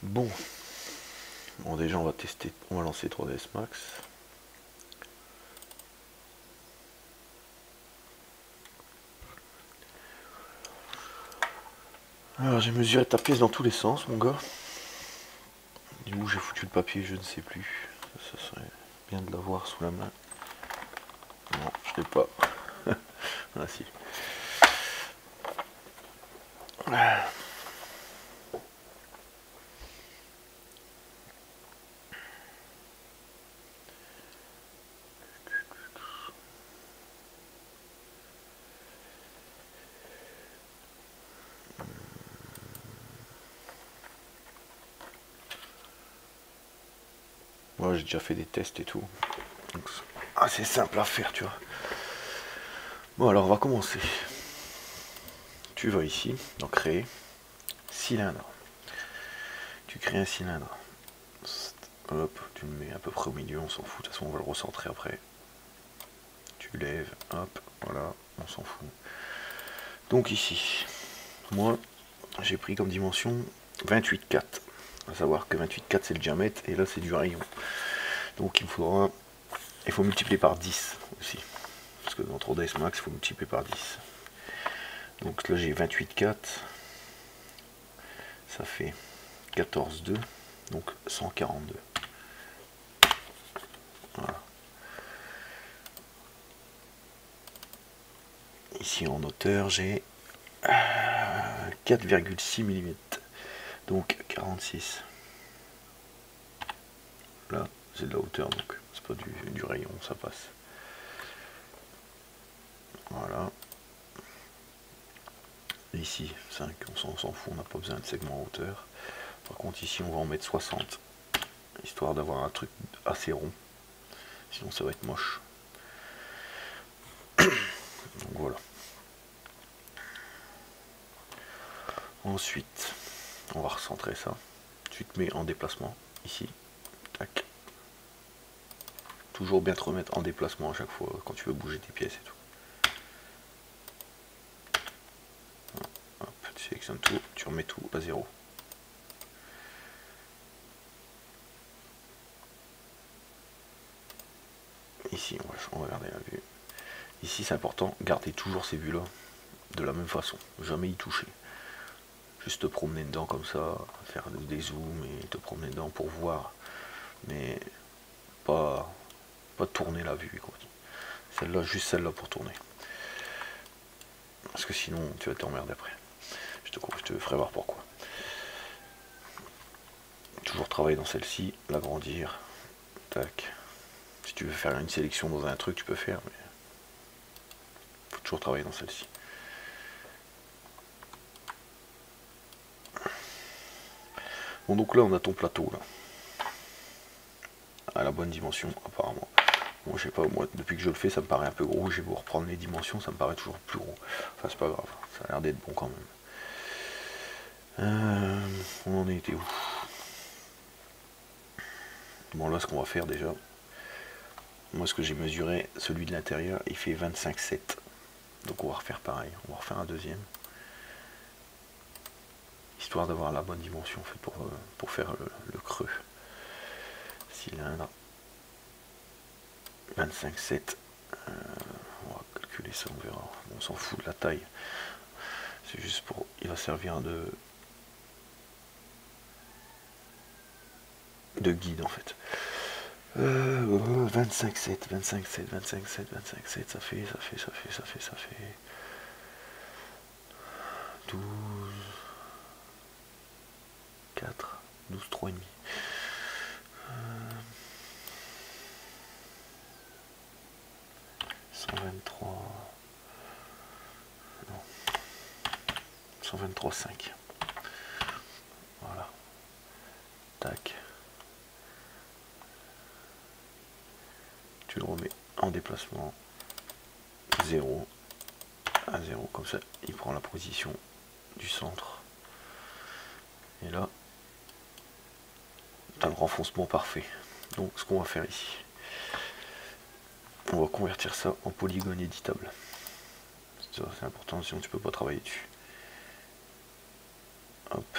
Bon, déjà on va tester, on va lancer 3ds Max. Alors j'ai mesuré ta pièce dans tous les sens, mon gars. Du coup j'ai foutu le papier, je ne sais plus. Ça serait bien de l'avoir sous la main. Non, je l'ai pas. Ah si. Moi j'ai déjà fait des tests et tout. Donc, assez simple à faire, tu vois. Bon alors on va commencer. Tu vas ici, dans créer, cylindre. Tu crées un cylindre. Hop, tu le mets à peu près au milieu, on s'en fout, de toute façon on va le recentrer après. Tu lèves, hop, voilà, on s'en fout. Donc ici, moi j'ai pris comme dimension 28,4. À savoir que 28,4 c'est le diamètre et là c'est du rayon. Donc il faut multiplier par 10 aussi. Parce que dans 3ds Max il faut multiplier par 10. Donc là j'ai 28,4. Ça fait 14,2. Donc 142. Voilà. Ici en hauteur j'ai 4,6 mm. Donc 46. Là c'est de la hauteur, donc c'est pas du rayon, ça passe. Voilà. Ici 5, on s'en fout, on n'a pas besoin de segment en hauteur. Par contre ici on va en mettre 60, histoire d'avoir un truc assez rond, sinon ça va être moche. Donc voilà. Ensuite on va recentrer ça. Tu te mets en déplacement ici, tac. Toujours bien te remettre en déplacement à chaque fois quand tu veux bouger tes pièces et tout. Hop, tu sélectionnes tout, tu remets tout à 0. Ici on va regarder la vue. Ici c'est important, garder toujours ces vues là de la même façon, jamais y toucher. Juste te promener dedans comme ça, faire des zooms et te promener dedans pour voir, mais pas tourner la vue, quoi. Celle-là, juste celle-là pour tourner. Parce que sinon tu vas t'emmerder après. Je te ferai voir pourquoi. Toujours travailler dans celle-ci, l'agrandir. Tac. Si tu veux faire une sélection dans un truc, tu peux faire, mais faut toujours travailler dans celle-ci. Bon, donc là on a ton plateau là, à la bonne dimension apparemment. Bon, je sais pas, moi depuis que je le fais ça me paraît un peu gros, j'ai beau reprendre les dimensions, ça me paraît toujours plus gros. Enfin c'est pas grave, ça a l'air d'être bon quand même. On en était où? Bon là ce qu'on va faire déjà, moi ce que j'ai mesuré, celui de l'intérieur il fait 25,7. Donc on va refaire pareil, on va refaire un deuxième. Histoire d'avoir la bonne dimension en fait, pour faire le creux. Cylindre 25,7. On va calculer ça, on verra. On s'en fout de la taille. C'est juste pour. Il va servir de guide en fait. 25,7, 25,7, 25,7, 25,7, ça fait 12, 4, 12, 3,5. 123, non, 123,5. Voilà. Tac. Tu le remets en déplacement 0 à 0, comme ça il prend la position du centre. Et là, tu as le renfoncement parfait. Donc ce qu'on va faire ici, on va convertir ça en polygone éditable. C'est important, sinon tu peux pas travailler dessus. Hop,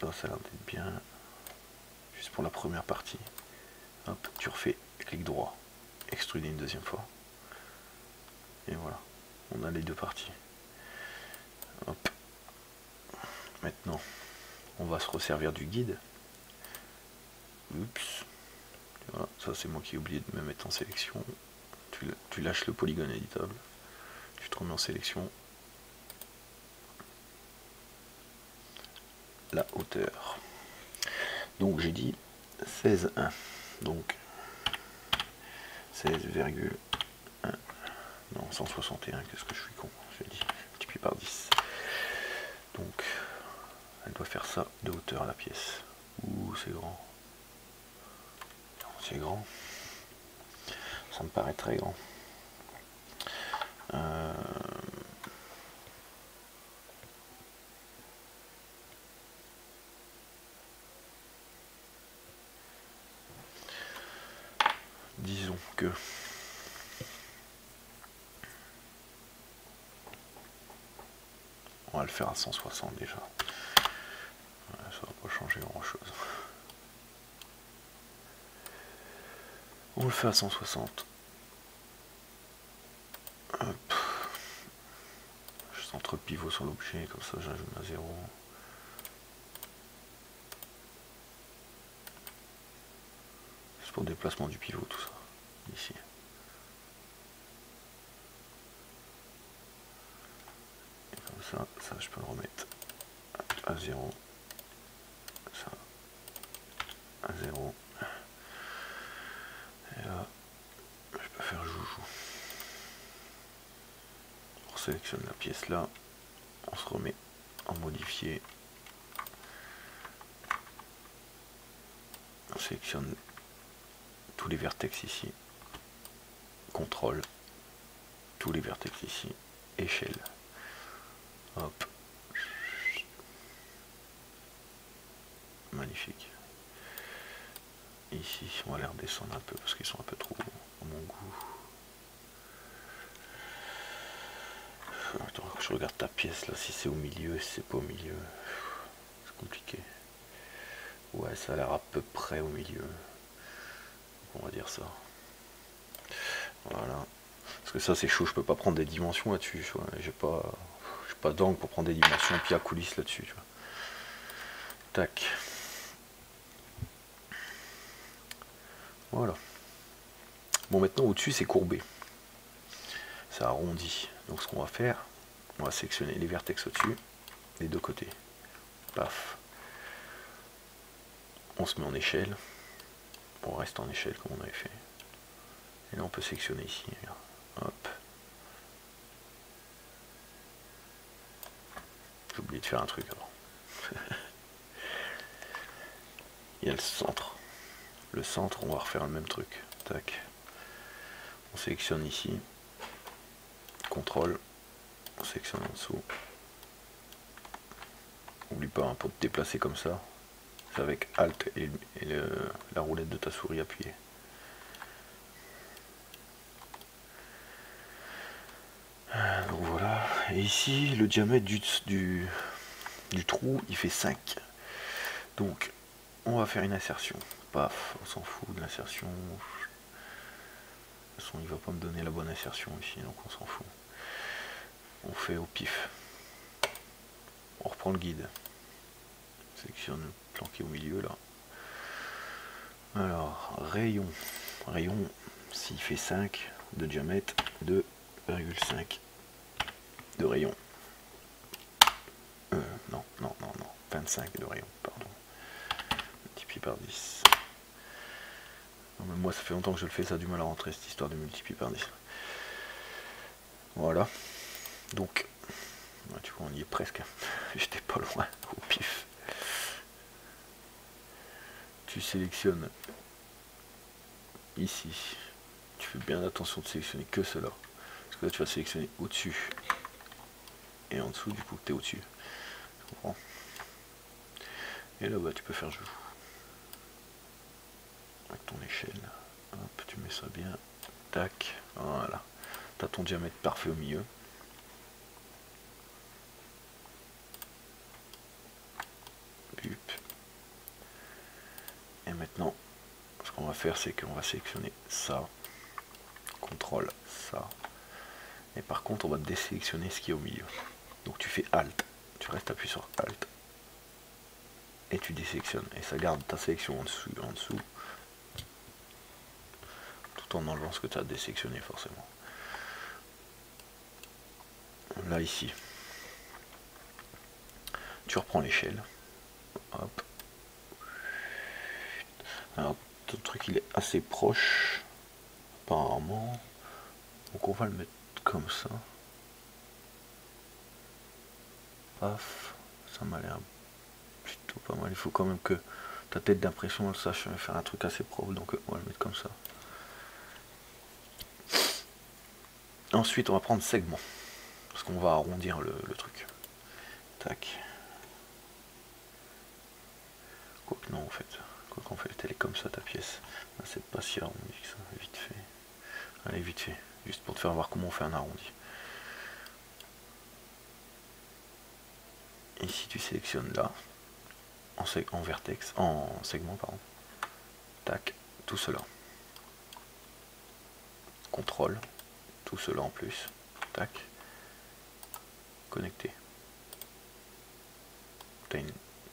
Ça a l'air d'être bien. Juste pour la première partie. Hop, tu refais clic droit, extruder une deuxième fois. Et voilà, on a les deux parties. Hop. Maintenant, on va se resservir du guide. Oups. Voilà, ça c'est moi qui ai oublié de me mettre en sélection. Tu lâches le polygone éditable. Tu te remets en sélection. La hauteur. Donc j'ai dit 16,1. Donc 16,1. Non, 161, qu'est-ce que je suis con. J'ai dit multiplié par 10. Donc elle doit faire ça de hauteur la pièce. Ouh, c'est grand. C'est grand. Ça me paraît très grand. Disons que on va le faire à 160 déjà. Ça va pas changer grand chose. On le fait à 160. Hop. Je centre le pivot sur l'objet, comme ça j'ajoute à 0. C'est pour le déplacement du pivot tout ça. Ici. Et comme ça je peux le remettre à 0. Ça à 0. Et là, je peux faire joujou. On sélectionne la pièce là. On se remet en modifier. On sélectionne tous les vertex ici. Contrôle. Tous les vertex ici. Échelle. Hop. Magnifique. Ici, on va les redescendre un peu parce qu'ils sont un peu trop à mon goût. Attends, je regarde ta pièce là, si c'est au milieu, si c'est pas au milieu. C'est compliqué. Ouais, ça a l'air à peu près au milieu. On va dire ça. Voilà. Parce que ça c'est chaud, je peux pas prendre des dimensions là-dessus. J'ai pas d'angle pour prendre des dimensions, puis à coulisses là-dessus. Tac. Voilà. Bon, maintenant au-dessus c'est courbé. Ça arrondit. Donc ce qu'on va faire, on va sélectionner les vertex au-dessus, des deux côtés. Paf. On se met en échelle. On reste en échelle comme on avait fait. Et là on peut sélectionner ici. Hop. J'ai oublié de faire un truc alors. Il y a le centre. Le centre, on va refaire le même truc. Tac. On sélectionne ici. Contrôle. On sélectionne en dessous. N'oublie pas, hein, pour te déplacer comme ça, c'est avec Alt et la roulette de ta souris appuyée. Donc voilà. Et ici, le diamètre du trou, il fait 5. Donc, on va faire une insertion. Paf, on s'en fout de l'insertion. De toute façon, il va pas me donner la bonne insertion ici, donc on s'en fout. On fait au pif. On reprend le guide. Sélectionne le plan qui est au milieu là. Alors, rayon. Rayon, s'il fait 5 de diamètre, 2,5 de rayon. Non, 25 de rayon, pardon. Multiplié par 10. Non, mais moi ça fait longtemps que je le fais, ça a du mal à rentrer cette histoire de multiplier par 10. Voilà. Donc, tu vois, on y est presque. J'étais pas loin, au pif. Tu sélectionnes ici. Tu fais bien attention de sélectionner que cela. Parce que là, tu vas sélectionner au-dessus. Et en dessous, du coup, tu es au-dessus. Tu comprends? Et là, bah, tu peux faire joujou. Avec ton échelle. Hop, tu mets ça bien. Tac. Voilà. Tu as ton diamètre parfait au milieu. Hup. Et maintenant, ce qu'on va faire, c'est qu'on va sélectionner ça. CTRL, ça. Et par contre, on va désélectionner ce qui est au milieu. Donc tu fais Alt. Tu restes appuyé sur Alt. Et tu désélectionnes. Et ça garde ta sélection en dessous. Tout en enlevant ce que tu as désélectionné forcément. Là, ici. Tu reprends l'échelle. Hop. Alors, ton truc, il est assez proche. Apparemment. Donc on va le mettre comme ça. Paf. Ça m'a l'air plutôt pas mal. Il faut quand même que ta tête d'impression elle sache faire un truc assez propre. Donc on va le mettre comme ça. Ensuite on va prendre segment. Parce qu'on va arrondir le truc. Tac. Quoique non en fait. Quoi qu'en fait elle est comme ça ta pièce. Là, c'est pas si arrondi que ça. Vite fait. Allez vite fait. Juste pour te faire voir comment on fait un arrondi. Ici tu sélectionnes là. En vertex. En segment pardon. Tac. Tout cela. CTRL. Tout cela en plus. Tac. Connecté.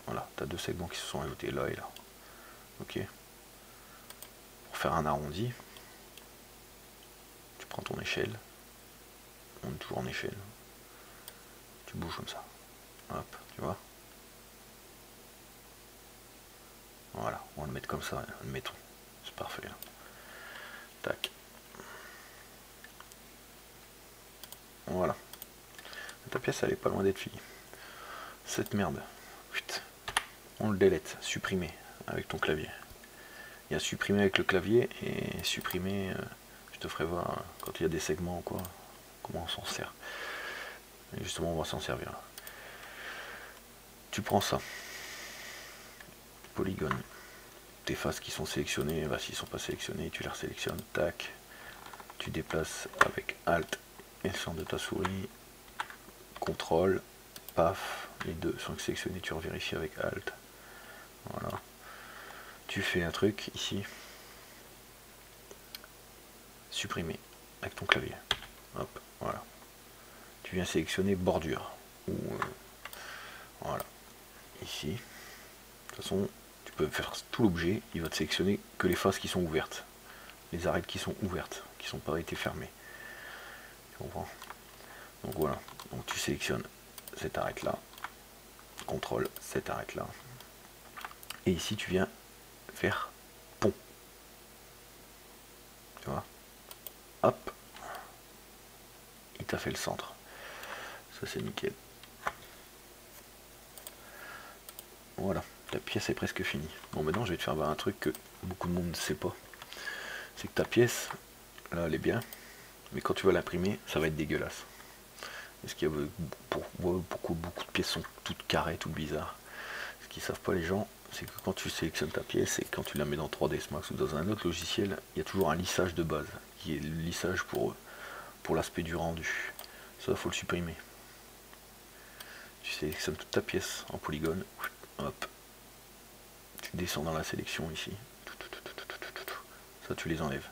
Voilà, tu as deux segments qui se sont ajoutés là et là. Ok. Pour faire un arrondi, tu prends ton échelle. On est toujours en échelle. Tu bouges comme ça. Hop, tu vois. Voilà, on va le mettre comme ça, admettons. C'est parfait. Là. Tac. Voilà. Ta pièce, elle est pas loin d'être finie. Cette merde. Putain. On le delete, supprimer avec ton clavier. Il y a supprimer avec le clavier et supprimer, je te ferai voir quand il y a des segments ou quoi, comment on s'en sert. Et justement, on va s'en servir. Tu prends ça, polygone, tes faces qui sont sélectionnées, bah, s'ils ne sont pas sélectionnés, tu les resélectionnes, tac, tu déplaces avec Alt et le centre de ta souris, CTRL, paf, les deux sont sélectionnés, tu revérifies avec Alt. Voilà. Tu fais un truc ici, supprimer avec ton clavier. Hop, voilà. Tu viens sélectionner bordure. Ou voilà. Ici. De toute façon, tu peux faire tout l'objet, il va te sélectionner que les faces qui sont ouvertes. Les arêtes qui sont ouvertes, qui sont pas été fermées. Tu comprends? Donc voilà. Donc tu sélectionnes cette arête là. CTRL cette arête là. Et ici tu viens faire pont. Tu vois? Hop. Il t'a fait le centre. Ça c'est nickel. Voilà, ta pièce est presque finie. Bon, maintenant je vais te faire voir un truc que beaucoup de monde ne sait pas. C'est que ta pièce, là elle est bien, mais quand tu vas l'imprimer, ça va être dégueulasse. Parce qu'il y a beaucoup de pièces sont toutes carrées, toutes bizarres. Ce qu'ils savent pas les gens, c'est que quand tu sélectionnes ta pièce et quand tu la mets dans 3ds Max ou dans un autre logiciel, il y a toujours un lissage de base, qui est le lissage pour l'aspect du rendu. Ça, faut le supprimer. Tu sélectionnes toute ta pièce en polygone, hop, tu descends dans la sélection ici, ça tu les enlèves.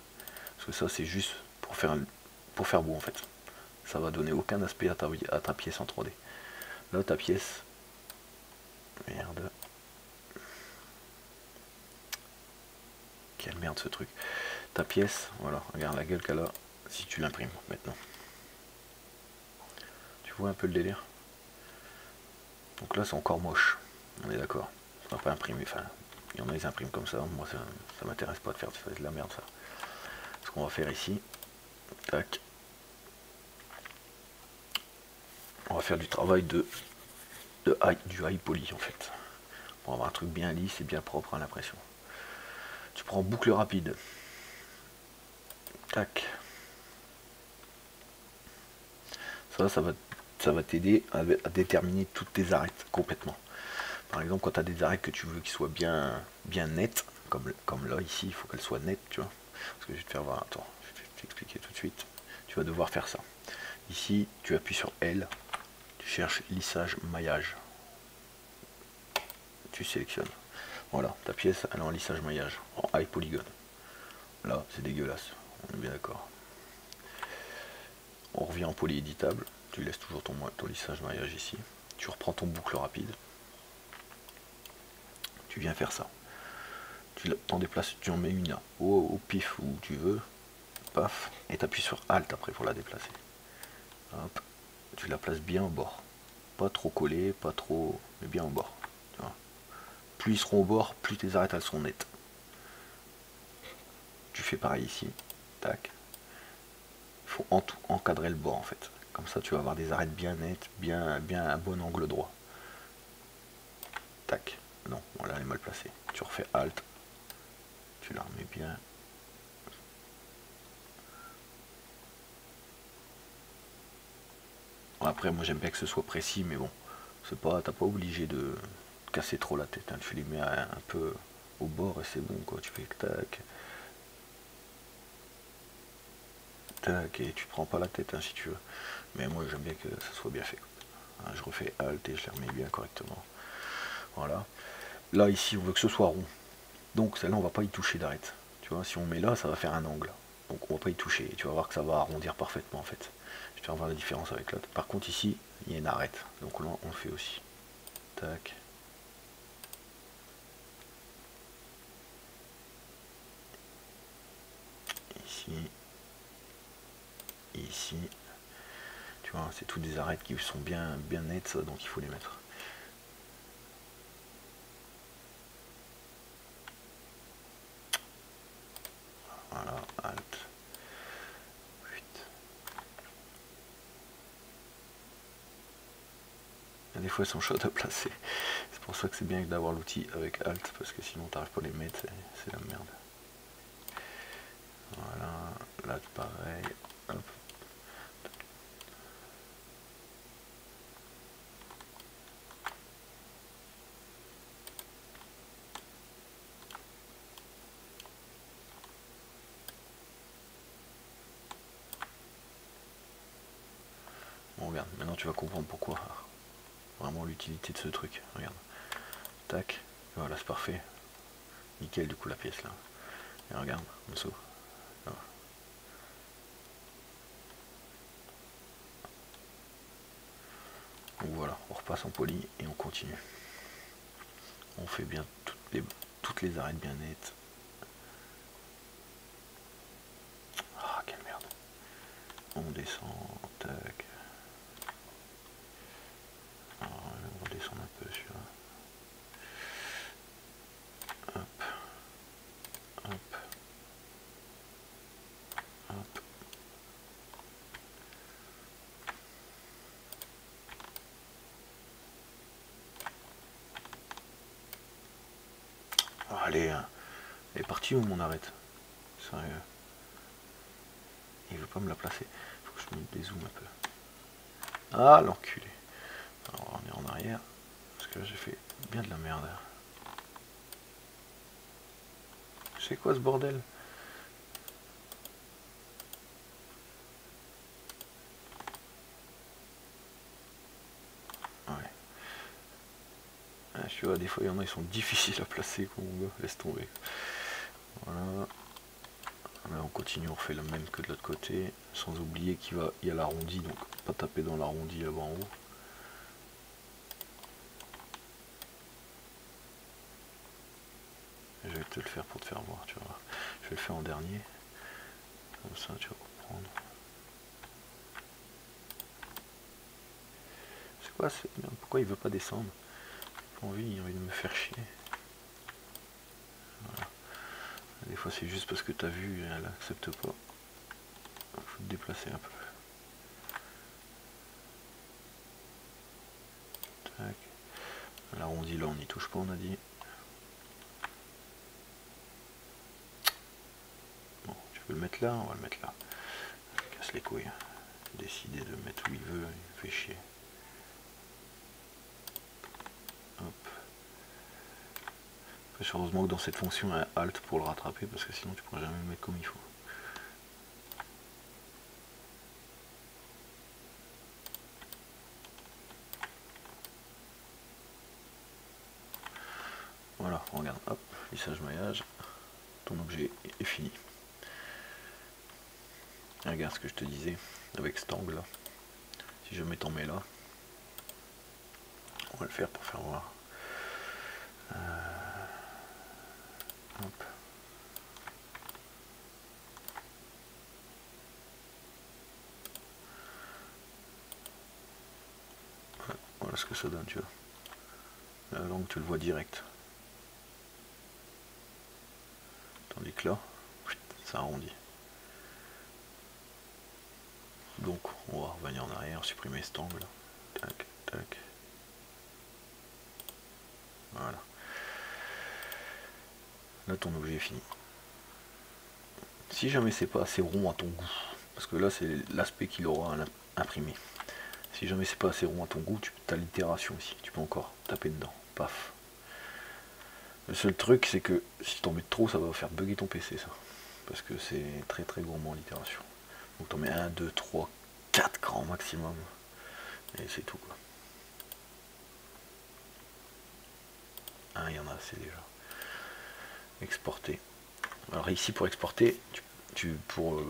Parce que ça c'est juste pour faire beau en fait. Ça va donner aucun aspect à ta pièce en 3D. Là ta pièce, merde, quelle merde ce truc. Ta pièce, voilà, regarde la gueule qu'elle a si tu l'imprimes maintenant. Tu vois un peu le délire? Donc là c'est encore moche, on est d'accord. Ça va pas imprimer, enfin, il y en a ils impriment comme ça, moi ça m'intéresse pas de faire de la merde ça. Ce qu'on va faire ici, tac, on va faire du travail du high poly en fait. Pour avoir un truc bien lisse et bien propre à l'impression. Tu prends boucle rapide. Tac. Ça va t'aider à déterminer toutes tes arêtes complètement. Par exemple, quand tu as des arêtes que tu veux qu'ils soient bien nettes, comme là ici, il faut qu'elles soient nettes, tu vois. Parce que je vais te faire voir, attends, je vais t'expliquer tout de suite. Tu vas devoir faire ça. Ici, tu appuies sur L, tu cherches lissage, maillage. tu sélectionnes. Voilà, ta pièce elle est en lissage maillage, en high polygone. Là, c'est dégueulasse, on est bien d'accord. On revient en poly éditable, tu laisses toujours ton lissage maillage ici. Tu reprends ton boucle rapide. Tu viens faire ça. Tu t'en déplaces, tu en mets une là, au pif où tu veux, paf, et tu appuies sur Alt après pour la déplacer. Hop, tu la places bien au bord. Pas trop collé, pas trop, mais bien au bord. Tu vois. Plus ils seront au bord, plus tes arêtes elles sont nettes. Tu fais pareil ici, tac. Il faut encadrer le bord en fait. Comme ça tu vas avoir des arêtes bien nettes, bien un bon angle droit. Tac. Non, voilà, elle est mal placée. Tu refais Alt, tu la remets bien. Après, moi j'aime bien que ce soit précis, mais bon, c'est pas, t'as pas obligé de casser trop la tête. Hein. Tu les mets un peu au bord et c'est bon, quoi. Tu fais tac, tac, et tu prends pas la tête hein, si tu veux. Mais moi j'aime bien que ça soit bien fait. Hein, je refais Alt et je les remets bien correctement. Voilà. Là ici, on veut que ce soit rond. Donc celle-là, on va pas y toucher d'arête. Tu vois, si on met là, ça va faire un angle. Donc on va pas y toucher. Et tu vas voir que ça va arrondir parfaitement en fait. Je vais voir la différence avec l'autre. Par contre ici, il y a une arête. Donc là, on le fait aussi. Tac. Ici. Ici. Tu vois, c'est toutes des arêtes qui sont bien nettes, ça, donc il faut les mettre. Voilà, Alt. Et des fois elles sont chaudes à placer. C'est pour ça que c'est bien d'avoir l'outil avec Alt, parce que sinon t'arrives pas à les mettre, c'est la merde. Voilà, là pareil. Hop. Bon, regarde, maintenant tu vas comprendre pourquoi. Vraiment l'utilité de ce truc. Regarde. Tac. Voilà, c'est parfait. Nickel du coup la pièce là. Et regarde, en dessous. Voilà. Donc voilà, on repasse en poly et on continue. On fait bien toutes les arêtes bien nettes. Ah, quelle merde. On descend, tac. Alors, on va descendre un peu celui-là. Hop. Hop. Hop. Oh, allez, hein. Elle est partie où mon arrête? Sérieux. Il veut pas me la placer. Faut que je me dézoome un peu. Ah, l'enculé. Alors, on est en arrière. Parce que là, j'ai fait bien de la merde. C'est quoi ce bordel? Ouais. Ah, tu vois, des fois, il y en a, ils sont difficiles à placer, quoi, mon gars. Laisse tomber. Voilà. Là, on continue, on refait le même que de l'autre côté. Sans oublier qu'il y a l'arrondi, donc pas taper dans l'arrondi là-bas en haut. Je vais te le faire pour te faire voir, tu vois. Je vais le faire en dernier. Comme ça, tu vas comprendre. C'est quoi cette merde? Pourquoi il veut pas descendre? Il a envie de me faire chier. Voilà. Des fois, c'est juste parce que t'as vu, elle accepte pas. Il faut te déplacer un peu. Tac. L'arrondi, là, on n'y touche pas, on a dit. Bon, tu veux le mettre là? On va le mettre là. Casse les couilles. Décider de mettre où il veut, il me fait chier. Hop. Heureusement que dans cette fonction, il y a Alt pour le rattraper, parce que sinon tu pourras jamais le mettre comme il faut. Voilà, regarde, hop, lissage maillage, ton objet est fini. Regarde ce que je te disais avec cet angle là. Si je mets ton mets là, on va le faire pour faire voir. Hop. Voilà ce que ça donne, tu vois. La langue, tu le vois direct. Tandis que là, ça arrondit. Donc, on va revenir en arrière, supprimer cet angle. Tac, tac. Voilà. Là, ton objet est fini. Si jamais c'est pas assez rond à ton goût, parce que là, c'est l'aspect qu'il aura imprimé. Si jamais c'est pas assez rond à ton goût, tu as l'itération ici. Tu peux encore taper dedans. Paf. Le seul truc, c'est que si tu en mets trop, ça va faire bugger ton PC, ça. Parce que c'est très très gourmand l'itération. Donc t'en mets 1, 2, 3, 4 grands maximum. Et c'est tout, quoi. Il y en a assez déjà. Exporter. Alors ici, pour exporter, pour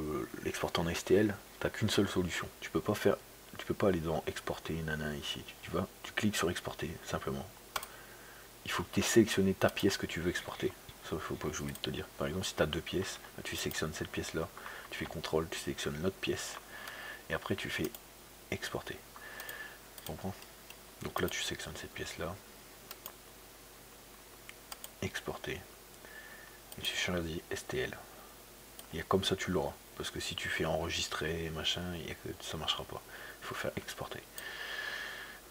l'exporter en STL, t'as qu'une seule solution. Tu peux pas aller dans exporter, nana, ici. Tu cliques sur exporter, simplement. Il faut que tu aies sélectionné ta pièce que tu veux exporter. Ça, il faut pas que j'oublie de te dire. Par exemple, si tu as deux pièces, tu sélectionnes cette pièce-là, tu fais CTRL, tu sélectionnes l'autre pièce, et après tu fais exporter. Tu comprends? Donc là, tu sélectionnes cette pièce-là, exporter, et tu choisis STL. Et comme ça, tu l'auras. Parce que si tu fais enregistrer, machin, ça marchera pas. Il faut faire exporter.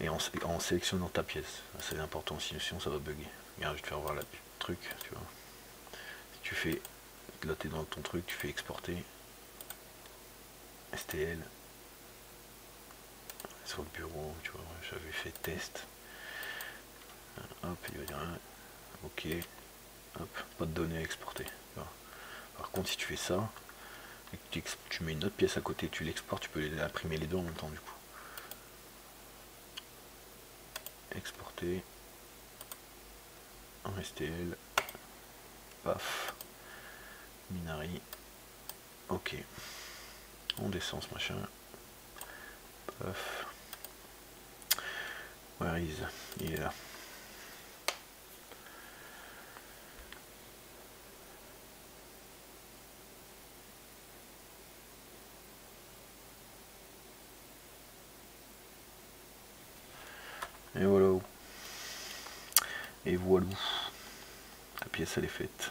Et en sélectionnant ta pièce, c'est important, sinon ça va bugger. Regarde, je vais te faire voir le truc, tu vois. Si tu fais, là t'es dans ton truc, tu fais exporter, STL, sur le bureau, tu vois, j'avais fait test. Hop, il va dire, ok, hop, pas de données à exporter. Par contre, si tu fais ça, et que tu mets une autre pièce à côté, tu l'exportes, tu peux imprimer les deux en même temps du coup. Exporter en STL, paf, Minari, ok, on descend ce machin, paf, where is, il est là. Et voilà. Et voilà. La pièce elle est faite.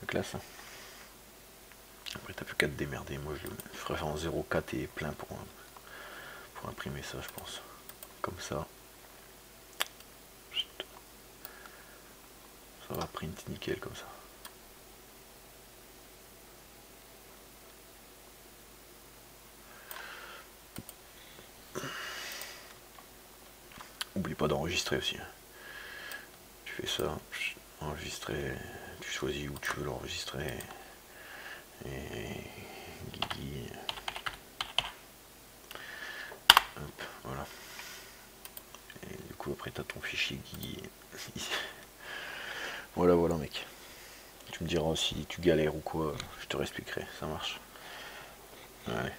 La classe. Après t'as plus qu'à te démerder. Moi je ferais en 0,4 et plein pour imprimer ça, je pense. Comme ça. Ça va print nickel comme ça. Oublie pas d'enregistrer aussi. Tu fais ça, enregistrer, tu choisis où tu veux l'enregistrer. Et Guigui. Hop, voilà. Et du coup après t'as ton fichier Guigui. Voilà, voilà mec. Tu me diras si tu galères ou quoi, je te réexpliquerai, ça marche. Allez.